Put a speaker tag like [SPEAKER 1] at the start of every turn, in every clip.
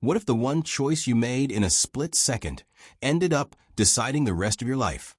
[SPEAKER 1] What if the one choice you made in a split second ended up deciding the rest of your life?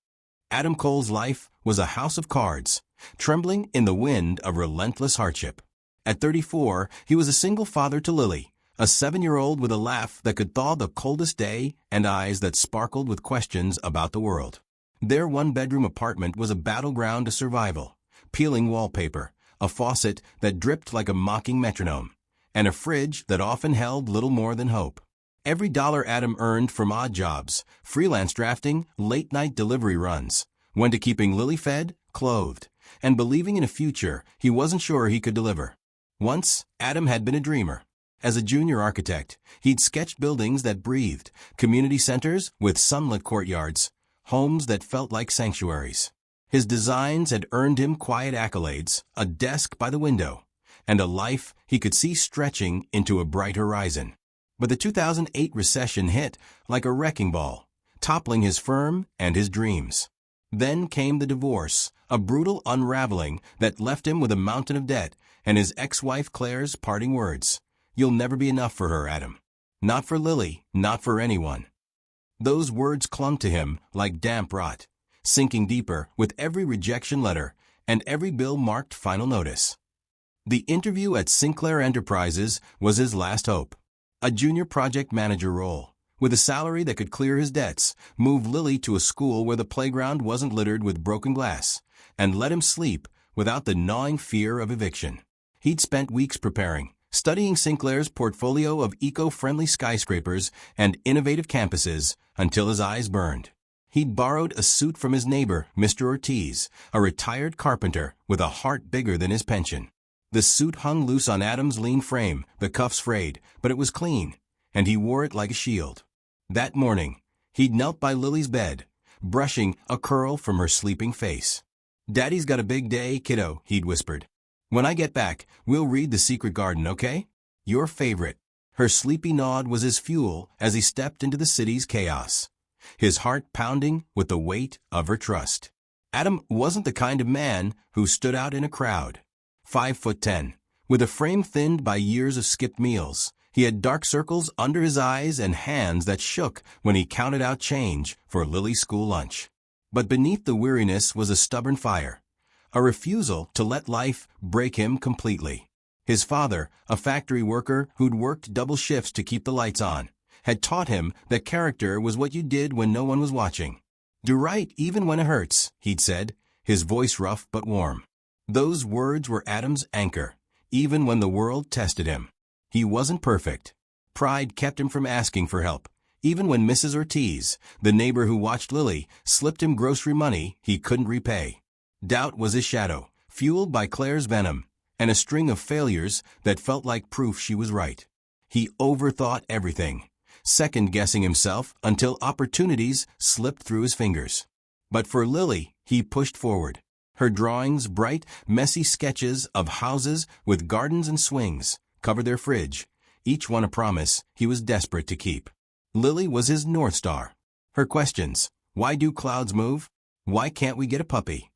[SPEAKER 1] Adam Cole's life was a house of cards, trembling in the wind of relentless hardship. At 34, he was a single father to Lily, a 7-year-old with a laugh that could thaw the coldest day and eyes that sparkled with questions about the world. Their one-bedroom apartment was a battleground of survival, peeling wallpaper, a faucet that dripped like a mocking metronome, and a fridge that often held little more than hope. Every dollar Adam earned from odd jobs, freelance drafting, late-night delivery runs, went to keeping Lily fed, clothed, and believing in a future he wasn't sure he could deliver. Once, Adam had been a dreamer. As a junior architect, he'd sketched buildings that breathed, community centers with sunlit courtyards, homes that felt like sanctuaries. His designs had earned him quiet accolades, a desk by the window, and a life he could see stretching into a bright horizon. But the 2008 recession hit like a wrecking ball, toppling his firm and his dreams. Then came the divorce, a brutal unraveling that left him with a mountain of debt and his ex-wife Claire's parting words. "You'll never be enough for her, Adam. Not for Lily, not for anyone." Those words clung to him like damp rot, sinking deeper with every rejection letter and every bill marked final notice. The interview at Sinclair Enterprises was his last hope. A junior project manager role, with a salary that could clear his debts, move Lily to a school where the playground wasn't littered with broken glass, and let him sleep without the gnawing fear of eviction. He'd spent weeks preparing, studying Sinclair's portfolio of eco-friendly skyscrapers and innovative campuses until his eyes burned. He'd borrowed a suit from his neighbor, Mr. Ortiz, a retired carpenter with a heart bigger than his pension. The suit hung loose on Adam's lean frame, the cuffs frayed, but it was clean, and he wore it like a shield. That morning, he'd knelt by Lily's bed, brushing a curl from her sleeping face. "Daddy's got a big day, kiddo," he'd whispered. "When I get back, we'll read The Secret Garden, okay? Your favorite." Her sleepy nod was his fuel as he stepped into the city's chaos, his heart pounding with the weight of her trust. Adam wasn't the kind of man who stood out in a crowd. 5'10", with a frame thinned by years of skipped meals, he had dark circles under his eyes and hands that shook when he counted out change for Lily's school lunch. But beneath the weariness was a stubborn fire, a refusal to let life break him completely. His father, a factory worker who'd worked double shifts to keep the lights on, had taught him that character was what you did when no one was watching. "Do right even when it hurts," he'd said, his voice rough but warm. Those words were Adam's anchor, even when the world tested him. He wasn't perfect. Pride kept him from asking for help, even when Mrs. Ortiz, the neighbor who watched Lily, slipped him grocery money he couldn't repay. Doubt was his shadow, fueled by Claire's venom, and a string of failures that felt like proof she was right. He overthought everything, second-guessing himself until opportunities slipped through his fingers. But for Lily, he pushed forward. Her drawings, bright, messy sketches of houses with gardens and swings, covered their fridge, each one a promise he was desperate to keep. Lily was his North Star. Her questions, "Why do clouds move? Why can't we get a puppy?"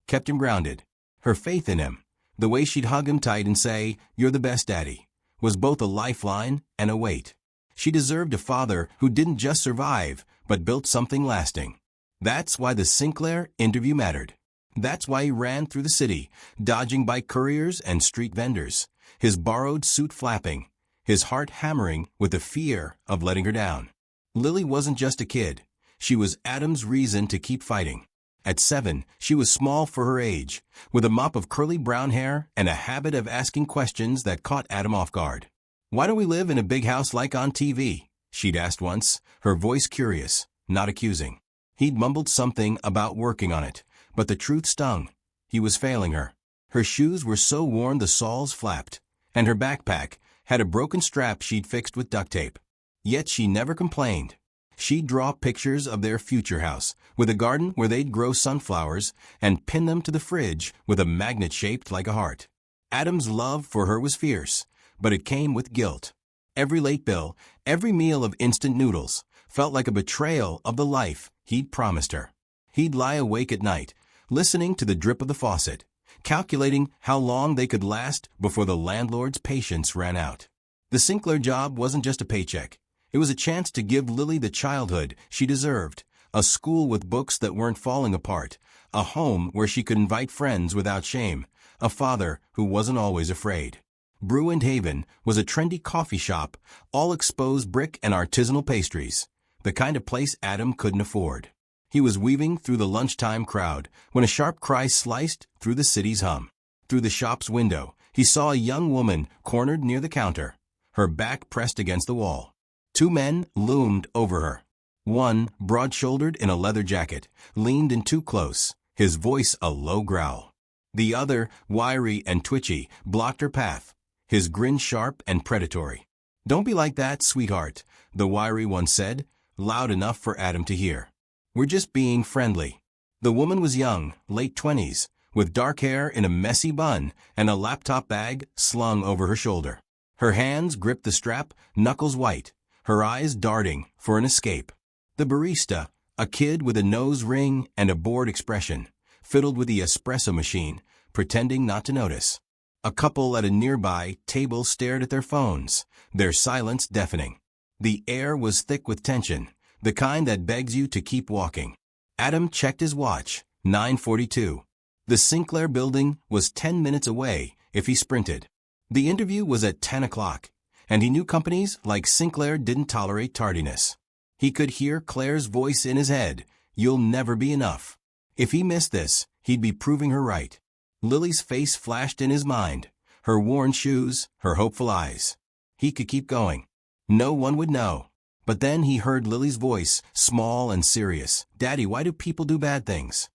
[SPEAKER 1] kept him grounded. Her faith in him, the way she'd hug him tight and say, "You're the best, Daddy," was both a lifeline and a weight. She deserved a father who didn't just survive, but built something lasting. That's why the Sinclair interview mattered. That's why he ran through the city, dodging bike couriers and street vendors, his borrowed suit flapping, his heart hammering with the fear of letting her down. Lily wasn't just a kid. She was Adam's reason to keep fighting. At 7, she was small for her age, with a mop of curly brown hair and a habit of asking questions that caught Adam off guard. "Why don't we live in a big house like on TV?" she'd asked once, her voice curious, not accusing. He'd mumbled something about working on it, but the truth stung. He was failing her. Her shoes were so worn the soles flapped, and her backpack had a broken strap she'd fixed with duct tape. Yet she never complained. She'd draw pictures of their future house, with a garden where they'd grow sunflowers, and pin them to the fridge with a magnet shaped like a heart. Adam's love for her was fierce, but it came with guilt. Every late bill, every meal of instant noodles, felt like a betrayal of the life he'd promised her. He'd lie awake at night, listening to the drip of the faucet, calculating how long they could last before the landlord's patience ran out. The Sinclair job wasn't just a paycheck. It was a chance to give Lily the childhood she deserved, a school with books that weren't falling apart, a home where she could invite friends without shame, a father who wasn't always afraid. Brew and Haven was a trendy coffee shop, all exposed brick and artisanal pastries, the kind of place Adam couldn't afford. He was weaving through the lunchtime crowd when a sharp cry sliced through the city's hum. Through the shop's window, he saw a young woman cornered near the counter, her back pressed against the wall. Two men loomed over her. One, broad-shouldered in a leather jacket, leaned in too close, his voice a low growl. The other, wiry and twitchy, blocked her path, his grin sharp and predatory. "Don't be like that, sweetheart," the wiry one said, loud enough for Adam to hear. "We're just being friendly." The woman was young, late 20s, with dark hair in a messy bun and a laptop bag slung over her shoulder. Her hands gripped the strap, knuckles white, her eyes darting for an escape. The barista, a kid with a nose ring and a bored expression, fiddled with the espresso machine, pretending not to notice. A couple at a nearby table stared at their phones, their silence deafening. The air was thick with tension, the kind that begs you to keep walking. Adam checked his watch, 9:42. The Sinclair building was 10 minutes away if he sprinted. The interview was at 10 o'clock, and he knew companies like Sinclair didn't tolerate tardiness. He could hear Claire's voice in his head, "You'll never be enough." If he missed this, he'd be proving her right. Lily's face flashed in his mind, her worn shoes, her hopeful eyes. He could keep going. No one would know. But then he heard Lily's voice, small and serious. "Daddy, why do people do bad things?"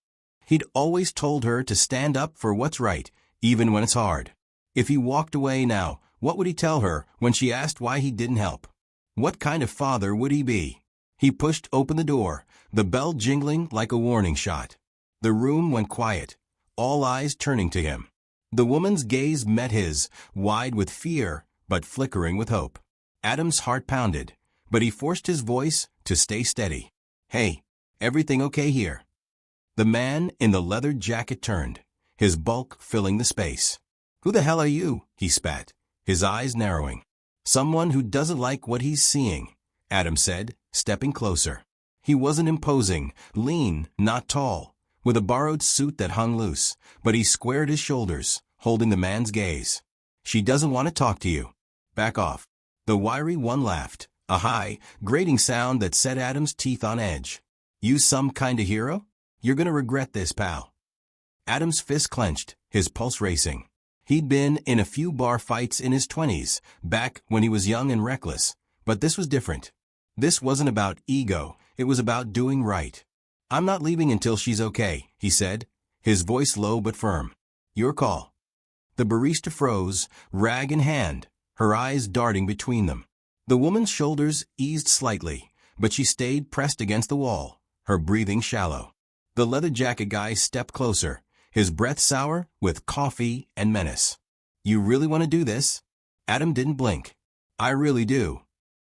[SPEAKER 1] He'd always told her to stand up for what's right, even when it's hard. If he walked away now, what would he tell her when she asked why he didn't help? What kind of father would he be? He pushed open the door, the bell jingling like a warning shot. The room went quiet, all eyes turning to him. The woman's gaze met his, wide with fear, but flickering with hope. Adam's heart pounded, but he forced his voice to stay steady. "Hey, everything okay here?" The man in the leather jacket turned, his bulk filling the space. "Who the hell are you?" he spat, his eyes narrowing. "Someone who doesn't like what he's seeing," Adam said, stepping closer. He wasn't imposing, lean, not tall, with a borrowed suit that hung loose, but he squared his shoulders, holding the man's gaze. "She doesn't want to talk to you. Back off." The wiry one laughed, a high, grating sound that set Adam's teeth on edge. "You some kind of hero? You're gonna regret this, pal." Adam's fist clenched, his pulse racing. He'd been in a few bar fights in his 20s, back when he was young and reckless, but this was different. This wasn't about ego, it was about doing right. "I'm not leaving until she's okay," he said, his voice low but firm. "Your call." The barista froze, rag in hand, her eyes darting between them. The woman's shoulders eased slightly, but she stayed pressed against the wall, her breathing shallow. The leather jacket guy stepped closer, his breath sour with coffee and menace. "You really want to do this?" Adam didn't blink. "I really do."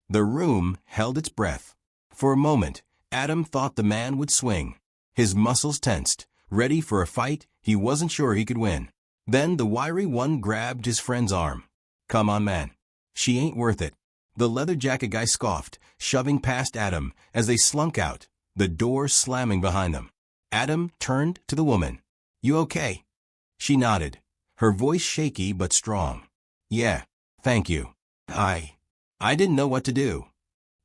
[SPEAKER 1] The room held its breath. For a moment, Adam thought the man would swing. His muscles tensed, ready for a fight he wasn't sure he could win. Then the wiry one grabbed his friend's arm. "Come on, man. She ain't worth it." The leather jacket guy scoffed, shoving past Adam as they slunk out, the door slamming behind them. Adam turned to the woman. "You okay?" She nodded, her voice shaky but strong. "Yeah, thank you. I didn't know what to do."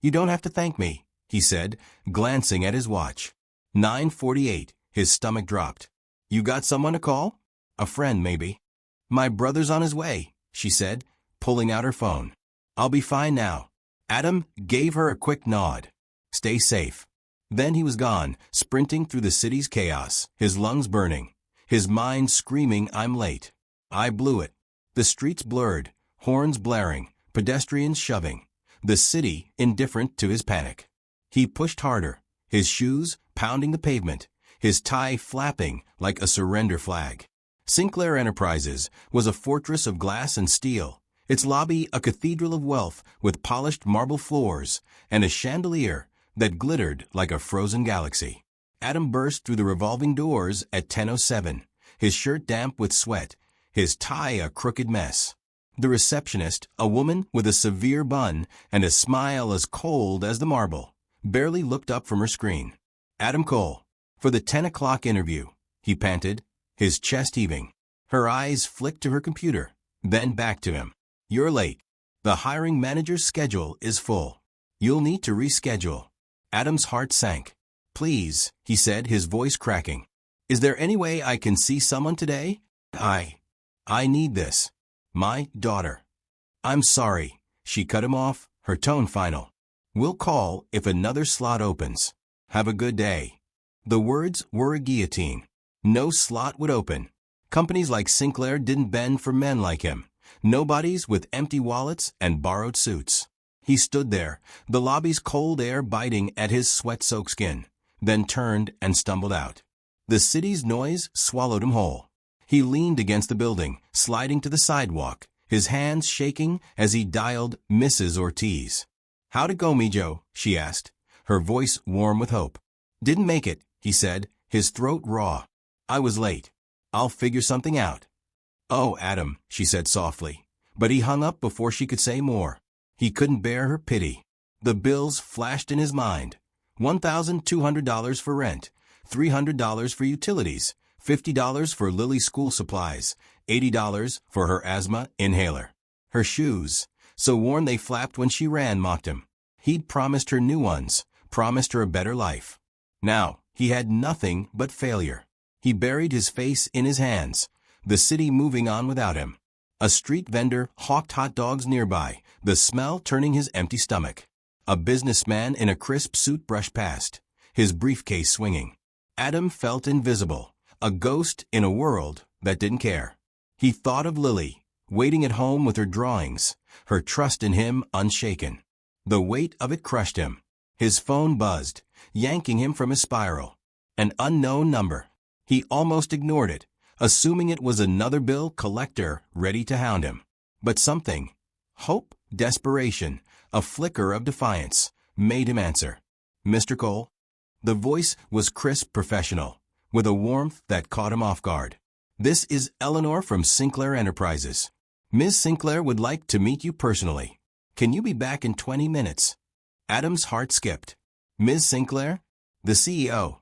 [SPEAKER 1] "You don't have to thank me," he said, glancing at his watch. 9:48, his stomach dropped. "You got someone to call?" "A friend, maybe." "My brother's on his way," she said, pulling out her phone. "I'll be fine now." Adam gave her a quick nod. "Stay safe." Then he was gone, sprinting through the city's chaos, his lungs burning, his mind screaming, "I'm late. I blew it." The streets blurred, horns blaring, pedestrians shoving, the city indifferent to his panic. He pushed harder, his shoes pounding the pavement, his tie flapping like a surrender flag. Sinclair Enterprises was a fortress of glass and steel, its lobby a cathedral of wealth with polished marble floors and a chandelier that glittered like a frozen galaxy. Adam burst through the revolving doors at 10:07, his shirt damp with sweat, his tie a crooked mess. The receptionist, a woman with a severe bun and a smile as cold as the marble, barely looked up from her screen. Adam Cole, for the 10 o'clock interview, he panted, his chest heaving. Her eyes flicked to her computer, then back to him. You're late. The hiring manager's schedule is full. You'll need to reschedule. Adam's heart sank. Please, he said, his voice cracking. Is there any way I can see someone today? I need this. My daughter. I'm sorry. She cut him off, her tone final. We'll call if another slot opens. Have a good day. The words were a guillotine. No slot would open. Companies like Sinclair didn't bend for men like him. Nobodies with empty wallets and borrowed suits. He stood there, the lobby's cold air biting at his sweat-soaked skin, then turned and stumbled out. The city's noise swallowed him whole. He leaned against the building, sliding to the sidewalk, his hands shaking as he dialed Mrs. Ortiz. How'd it go, Mijo? She asked, her voice warm with hope. Didn't make it, he said, his throat raw. I was late. I'll figure something out. Oh, Adam, she said softly, but he hung up before she could say more. He couldn't bear her pity. The bills flashed in his mind. $1,200 for rent, $300 for utilities, $50 for Lily's school supplies, $80 for her asthma inhaler. Her shoes, so worn they flapped when she ran, mocked him. He'd promised her new ones, promised her a better life. Now, he had nothing but failure. He buried his face in his hands, the city moving on without him. A street vendor hawked hot dogs nearby, the smell turning his empty stomach. A businessman in a crisp suit brushed past, his briefcase swinging. Adam felt invisible, a ghost in a world that didn't care. He thought of Lily, waiting at home with her drawings, her trust in him unshaken. The weight of it crushed him. His phone buzzed, yanking him from his spiral. An unknown number. He almost ignored it, assuming it was another bill collector ready to hound him. But something, hope, desperation, a flicker of defiance, made him answer. Mr. Cole? The voice was crisp, professional, with a warmth that caught him off guard. This is Eleanor from Sinclair Enterprises. Ms. Sinclair would like to meet you personally. Can you be back in 20 minutes? Adam's heart skipped. Ms. Sinclair? The CEO.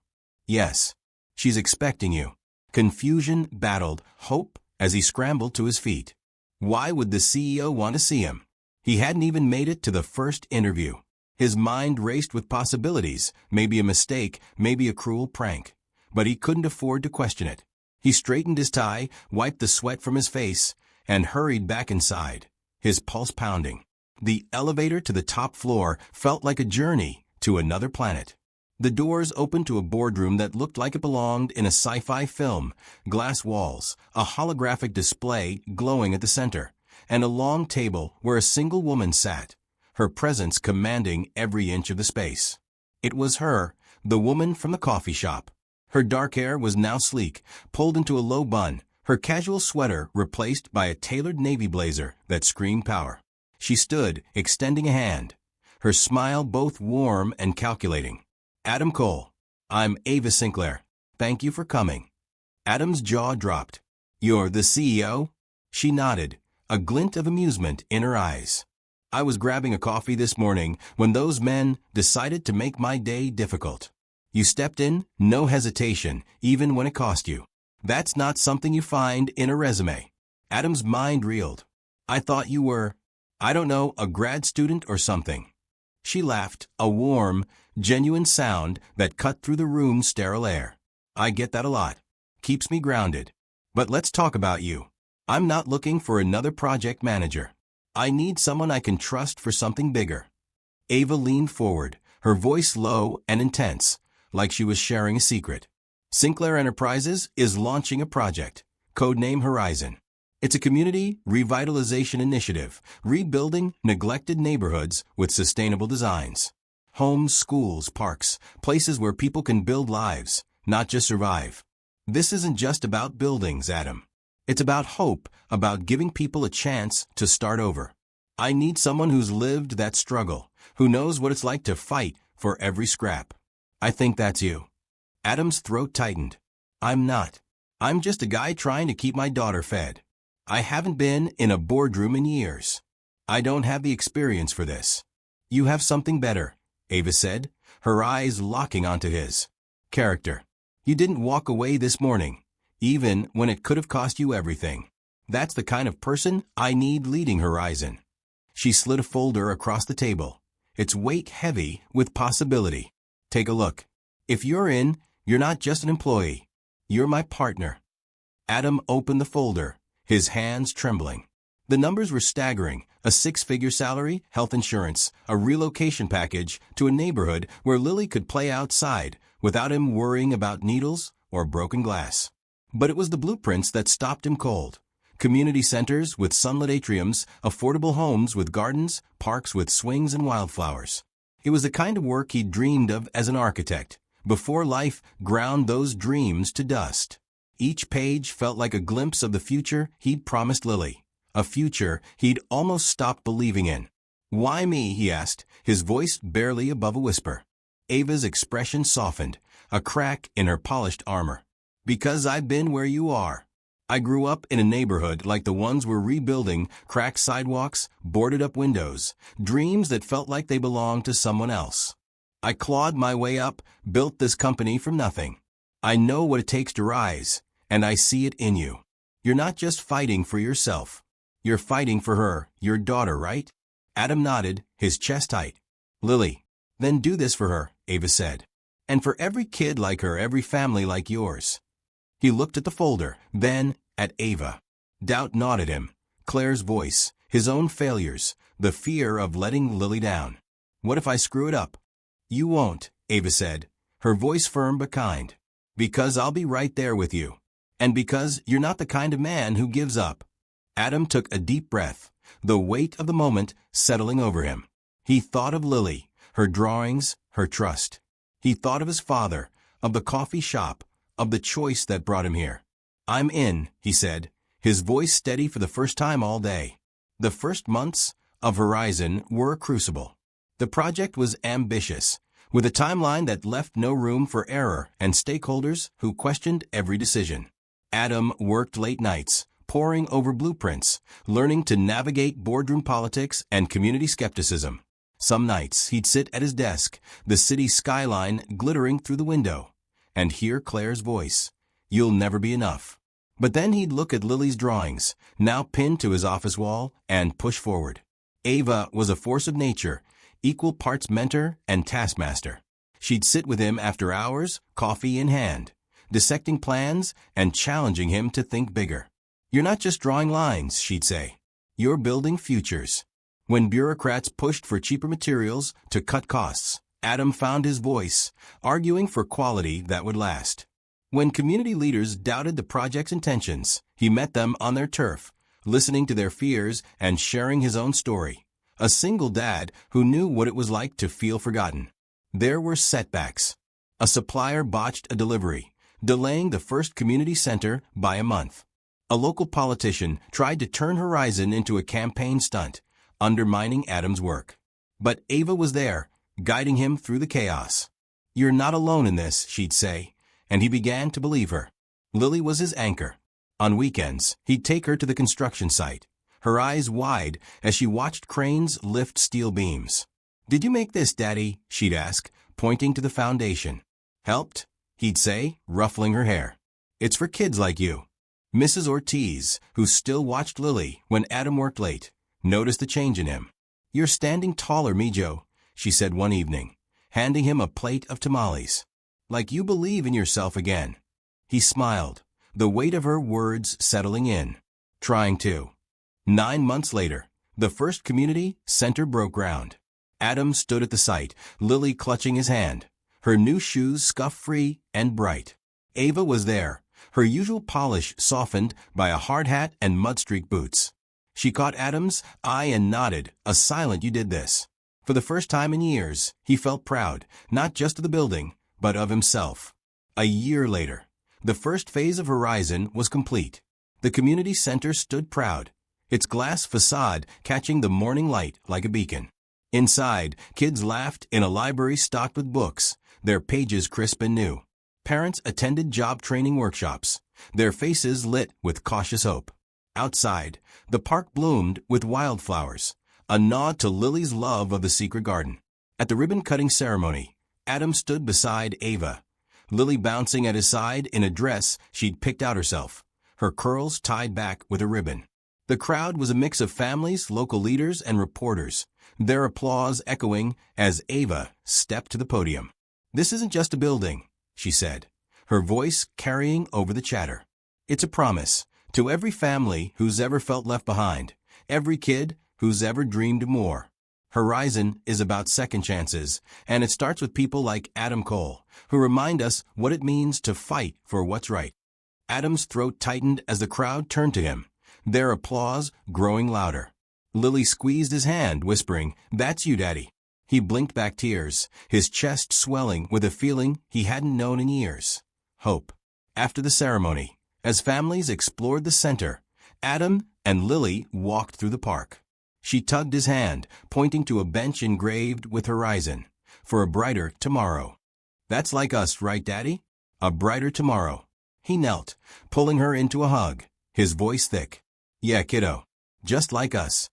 [SPEAKER 1] Yes. She's expecting you. Confusion battled hope as he scrambled to his feet. Why would the CEO want to see him? He hadn't even made it to the first interview. His mind raced with possibilities, maybe a mistake, maybe a cruel prank. But he couldn't afford to question it. He straightened his tie, wiped the sweat from his face, and hurried back inside, his pulse pounding. The elevator to the top floor felt like a journey to another planet. The doors opened to a boardroom that looked like it belonged in a sci-fi film, glass walls, a holographic display glowing at the center, and a long table where a single woman sat, her presence commanding every inch of the space. It was her, the woman from the coffee shop. Her dark hair was now sleek, pulled into a low bun, her casual sweater replaced by a tailored navy blazer that screamed power. She stood, extending a hand, her smile both warm and calculating. Adam Cole. I'm Ava Sinclair. Thank you for coming. Adam's jaw dropped. You're the CEO? She nodded, a glint of amusement in her eyes. I was grabbing a coffee this morning when those men decided to make my day difficult. You stepped in, no hesitation, even when it cost you. That's not something you find in a resume. Adam's mind reeled. I thought you were, I don't know, a grad student or something. She laughed, a warm, genuine sound that cut through the room's sterile air. I get that a lot. Keeps me grounded. But let's talk about you. I'm not looking for another project manager. I need someone I can trust for something bigger. Ava leaned forward, her voice low and intense, like she was sharing a secret. Sinclair Enterprises is launching a project, codename Horizon. It's a community revitalization initiative, rebuilding neglected neighborhoods with sustainable designs. Homes, schools, parks, places where people can build lives, not just survive. This isn't just about buildings, Adam. It's about hope, about giving people a chance to start over. I need someone who's lived that struggle, who knows what it's like to fight for every scrap. I think that's you. Adam's throat tightened. I'm not. I'm just a guy trying to keep my daughter fed. I haven't been in a boardroom in years. I don't have the experience for this. You have something better, Ava said, her eyes locking onto his. Character. You didn't walk away this morning, even when it could have cost you everything. That's the kind of person I need leading Horizon. She slid a folder across the table, its weight heavy with possibility. Take a look. If you're in, you're not just an employee. You're my partner. Adam opened the folder, his hands trembling. The numbers were staggering: a 6-figure salary, health insurance, a relocation package to a neighborhood where Lily could play outside without him worrying about needles or broken glass. But it was the blueprints that stopped him cold. Community centers with sunlit atriums, affordable homes with gardens, parks with swings and wildflowers. It was the kind of work he'd dreamed of as an architect, before life ground those dreams to dust. Each page felt like a glimpse of the future he'd promised Lily, a future he'd almost stopped believing in. Why me, he asked, his voice barely above a whisper. Ava's expression softened, a crack in her polished armor. Because I've been where you are. I grew up in a neighborhood like the ones we're rebuilding, cracked sidewalks, boarded-up windows, dreams that felt like they belonged to someone else. I clawed my way up, built this company from nothing. I know what it takes to rise, and I see it in you. You're not just fighting for yourself. You're fighting for her, your daughter, right? Adam nodded, his chest tight. Lily. Then do this for her, Ava said. And for every kid like her, every family like yours. He looked at the folder, then at Ava. Doubt gnawed at him. Claire's voice, his own failures, the fear of letting Lily down. What if I screw it up? You won't, Ava said, her voice firm but kind. Because I'll be right there with you. And because you're not the kind of man who gives up. Adam took a deep breath, the weight of the moment settling over him. He thought of Lily, her drawings, her trust. He thought of his father, of the coffee shop, of the choice that brought him here. I'm in, he said, his voice steady for the first time all day. The first months of Horizon were a crucible. The project was ambitious, with a timeline that left no room for error and stakeholders who questioned every decision. Adam worked late nights, poring over blueprints, learning to navigate boardroom politics and community skepticism. Some nights he'd sit at his desk, the city skyline glittering through the window, and hear Claire's voice. You'll never be enough. But then he'd look at Lily's drawings, now pinned to his office wall, and push forward. Ava was a force of nature, equal parts mentor and taskmaster. She'd sit with him after hours, coffee in hand, dissecting plans and challenging him to think bigger. You're not just drawing lines, she'd say. You're building futures. When bureaucrats pushed for cheaper materials to cut costs, Adam found his voice, arguing for quality that would last. When community leaders doubted the project's intentions, he met them on their turf, listening to their fears and sharing his own story. A single dad who knew what it was like to feel forgotten. There were setbacks. A supplier botched a delivery, delaying the first community center by a month. A local politician tried to turn Horizon into a campaign stunt, undermining Adam's work. But Ava was there, guiding him through the chaos. You're not alone in this, she'd say, and he began to believe her. Lily was his anchor. On weekends, he'd take her to the construction site, her eyes wide as she watched cranes lift steel beams. Did you make this, Daddy? She'd ask, pointing to the foundation. Helped? He'd say, ruffling her hair. It's for kids like you. Mrs. Ortiz, who still watched Lily when Adam worked late, noticed the change in him. You're standing taller, Mijo, she said one evening, handing him a plate of tamales. Like you believe in yourself again. He smiled, the weight of her words settling in. Trying to. 9 months later, the first community center broke ground. Adam stood at the site, Lily clutching his hand, her new shoes scuff-free and bright. Ava was there, her usual polish softened by a hard hat and mud-streaked boots. She caught Adam's eye and nodded, a silent "you did this." For the first time in years, he felt proud, not just of the building, but of himself. A year later, the first phase of Horizon was complete. The community center stood proud, its glass facade catching the morning light like a beacon. Inside, kids laughed in a library stocked with books, their pages crisp and new. Parents attended job training workshops, their faces lit with cautious hope. Outside, the park bloomed with wildflowers, a nod to Lily's love of the secret garden. At the ribbon-cutting ceremony, Adam stood beside Ava, Lily bouncing at his side in a dress she'd picked out herself, her curls tied back with a ribbon. The crowd was a mix of families, local leaders, and reporters, their applause echoing as Ava stepped to the podium. "This isn't just a building," she said, her voice carrying over the chatter. "It's a promise to every family who's ever felt left behind, every kid who's ever dreamed more. Horizon is about second chances, and it starts with people like Adam Cole, who remind us what it means to fight for what's right." Adam's throat tightened as the crowd turned to him, their applause growing louder. Lily squeezed his hand, whispering, "That's you, Daddy." He blinked back tears, his chest swelling with a feeling he hadn't known in years. Hope. After the ceremony, as families explored the center, Adam and Lily walked through the park. She tugged his hand, pointing to a bench engraved with Horizon, for a brighter tomorrow. "That's like us, right, Daddy? A brighter tomorrow." He knelt, pulling her into a hug, his voice thick. "Yeah, kiddo. Just like us."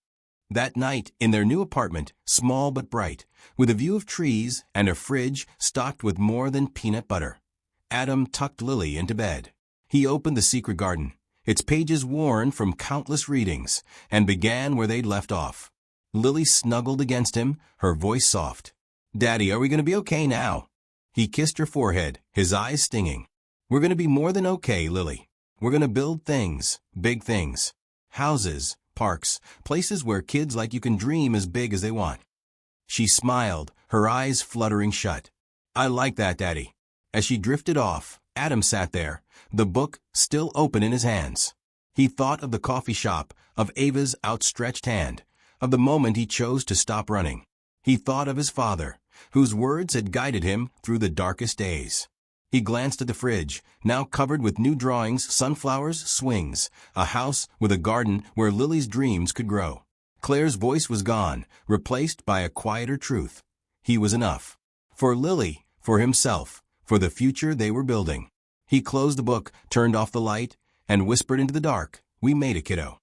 [SPEAKER 1] That night, in their new apartment, small but bright, with a view of trees and a fridge stocked with more than peanut butter, Adam tucked Lily into bed. He opened the secret garden, its pages worn from countless readings, and began where they'd left off. Lily snuggled against him, her voice soft. "Daddy, are we going to be okay now?" He kissed her forehead, his eyes stinging. "We're going to be more than okay, Lily. We're going to build things, big things. Houses, parks, places where kids like you can dream as big as they want." She smiled, her eyes fluttering shut. "I like that, Daddy." As she drifted off, Adam sat there, the book still open in his hands. He thought of the coffee shop, of Ava's outstretched hand, of the moment he chose to stop running. He thought of his father, whose words had guided him through the darkest days. He glanced at the fridge, now covered with new drawings, sunflowers, swings, a house with a garden where Lily's dreams could grow. Claire's voice was gone, replaced by a quieter truth. He was enough. For Lily, for himself, for the future they were building. He closed the book, turned off the light, and whispered into the dark, "We made it, kiddo."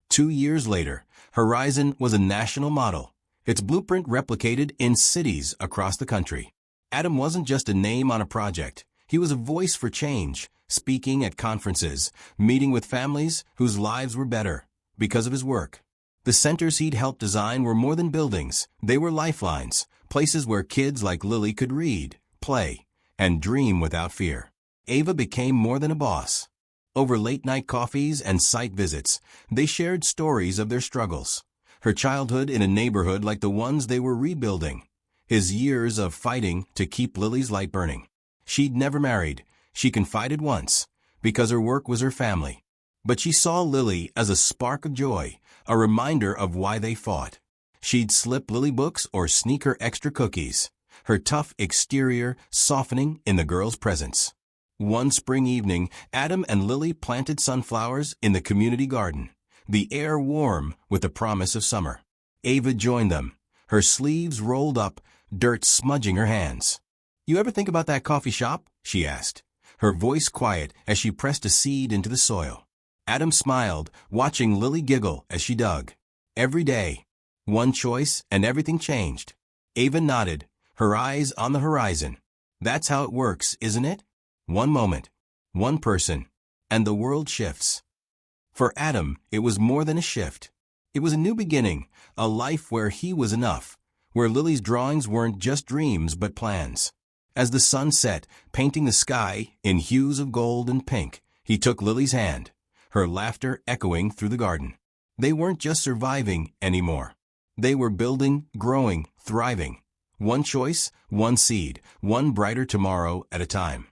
[SPEAKER 1] 2 years later, Horizon was a national model, its blueprint replicated in cities across the country. Adam wasn't just a name on a project. He was a voice for change, speaking at conferences, meeting with families whose lives were better because of his work. The centers he'd helped design were more than buildings. They were lifelines, places where kids like Lily could read, play, and dream without fear. Ava became more than a boss. Over late-night coffees and site visits, they shared stories of their struggles. Her childhood in a neighborhood like the ones they were rebuilding. His years of fighting to keep Lily's light burning. She'd never married, she confided once, because her work was her family. But she saw Lily as a spark of joy, a reminder of why they fought. She'd slip Lily books or sneak her extra cookies, her tough exterior softening in the girl's presence. One spring evening, Adam and Lily planted sunflowers in the community garden, the air warm with the promise of summer. Ava joined them, her sleeves rolled up, dirt smudging her hands. "You ever think about that coffee shop?" she asked, her voice quiet as she pressed a seed into the soil. Adam smiled, watching Lily giggle as she dug. Every day, one choice and everything changed. Ava nodded, her eyes on the horizon. "That's how it works, isn't it? One moment, one person, and the world shifts." For Adam, it was more than a shift. It was a new beginning, a life where he was enough, where Lily's drawings weren't just dreams but plans. As the sun set, painting the sky in hues of gold and pink, he took Lily's hand, her laughter echoing through the garden. They weren't just surviving anymore. They were building, growing, thriving. One choice, one seed, one brighter tomorrow at a time.